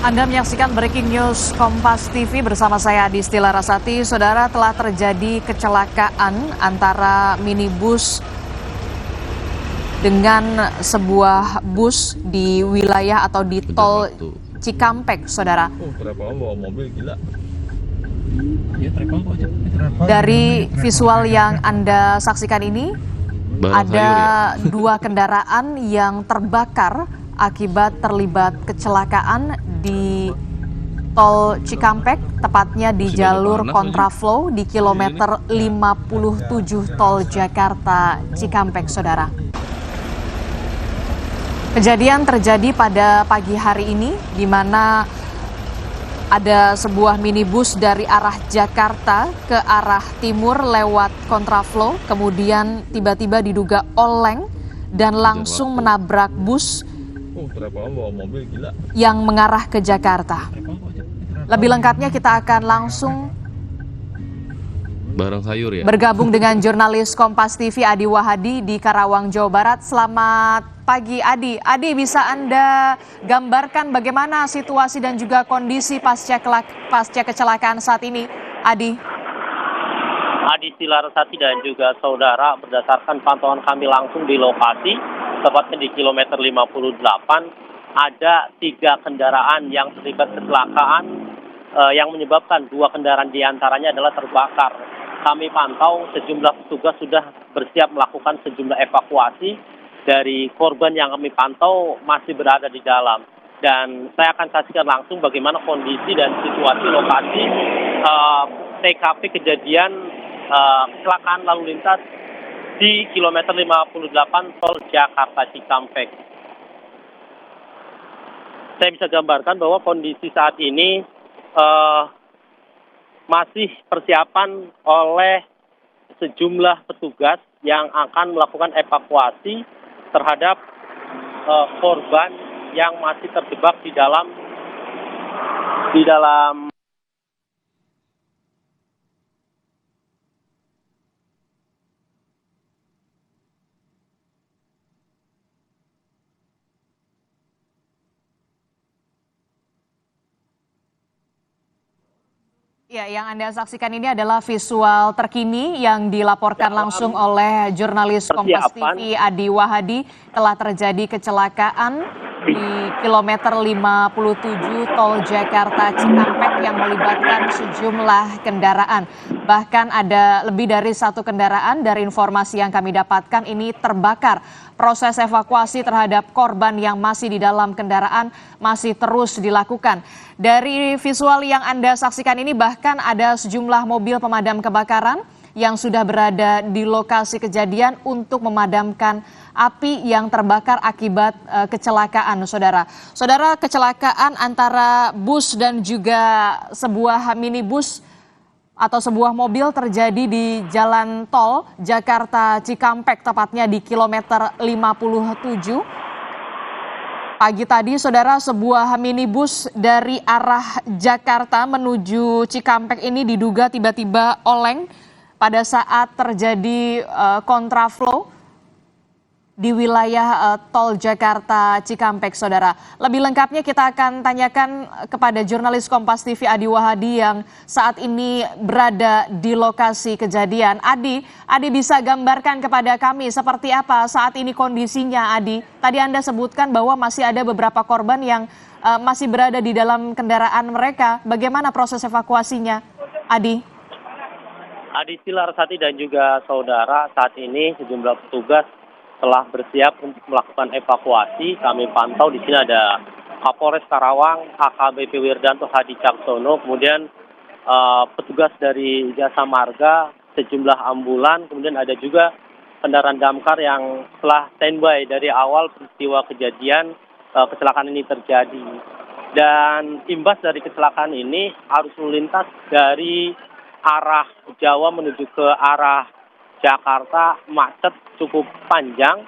Anda menyaksikan Breaking News Kompas TV bersama saya Adisti Larasati. Saudara, telah terjadi kecelakaan antara minibus dengan sebuah bus di wilayah atau di tol Cikampek, saudara. Dari visual yang Anda saksikan ini, ada dua kendaraan yang terbakar akibat terlibat kecelakaan di tol Cikampek, tepatnya di jalur kontraflow di kilometer 57 tol Jakarta Cikampek, saudara. Kejadian terjadi pada pagi hari ini, di mana ada sebuah minibus dari arah Jakarta ke arah timur lewat kontraflow, kemudian tiba-tiba diduga oleng dan langsung menabrak bus yang mengarah ke Jakarta. Lebih lengkapnya kita akan langsung bergabung dengan jurnalis Kompas TV Adi Wahadi di Karawang, Jawa Barat. Selamat pagi, Adi. Adi, bisa Anda gambarkan bagaimana situasi dan juga kondisi pasca kecelakaan saat ini, Adi? Adisti Larasati dan juga saudara, berdasarkan pantauan kami langsung di lokasi, tepatnya di kilometer 58, ada 3 kendaraan yang terlibat kecelakaan yang menyebabkan 2 kendaraan diantaranya adalah terbakar. Kami pantau sejumlah petugas sudah bersiap melakukan sejumlah evakuasi dari korban yang kami pantau masih berada di dalam. Dan saya akan saksikan langsung bagaimana kondisi dan situasi lokasi TKP kejadian kecelakaan lalu lintas di kilometer 58 tol Jakarta Cikampek. Saya bisa gambarkan bahwa kondisi saat ini masih persiapan oleh sejumlah petugas yang akan melakukan evakuasi terhadap korban yang masih terjebak di dalam Ya, yang Anda saksikan ini adalah visual terkini yang dilaporkan langsung oleh jurnalis Kompas TV Adi Wahadi. Telah terjadi kecelakaan di kilometer 57 tol Jakarta Cikampek yang melibatkan sejumlah kendaraan. Bahkan ada lebih dari 1 kendaraan dari informasi yang kami dapatkan ini terbakar. Proses evakuasi terhadap korban yang masih di dalam kendaraan masih terus dilakukan. Dari visual yang Anda saksikan ini bahkan ada sejumlah mobil pemadam kebakaran yang sudah berada di lokasi kejadian untuk memadamkan api yang terbakar akibat kecelakaan, saudara. Saudara, kecelakaan antara bus dan juga sebuah minibus atau sebuah mobil terjadi di jalan tol Jakarta Cikampek, tepatnya di kilometer 57. Pagi tadi, saudara, sebuah minibus dari arah Jakarta menuju Cikampek ini diduga tiba-tiba oleng pada saat terjadi kontraflow di wilayah tol Jakarta Cikampek, saudara. Lebih lengkapnya kita akan tanyakan kepada jurnalis Kompas TV Adi Wahadi yang saat ini berada di lokasi kejadian. Adi bisa gambarkan kepada kami seperti apa saat ini kondisinya, Adi? Tadi Anda sebutkan bahwa masih ada beberapa korban yang masih berada di dalam kendaraan mereka. Bagaimana proses evakuasinya, Adi? Adisti Larasati dan juga saudara, saat ini sejumlah petugas telah bersiap untuk melakukan evakuasi. Kami pantau di sini ada Kapolres Karawang, AKBP Wirdanto Hadi Caksono, kemudian petugas dari Jasa Marga, sejumlah ambulan, kemudian ada juga kendaraan damkar yang telah standby dari awal peristiwa kejadian kecelakaan ini terjadi. Dan imbas dari kecelakaan ini, arus lalu lintas dari arah Jawa menuju ke arah Jakarta macet cukup panjang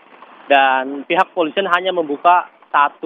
dan pihak polisian hanya membuka 1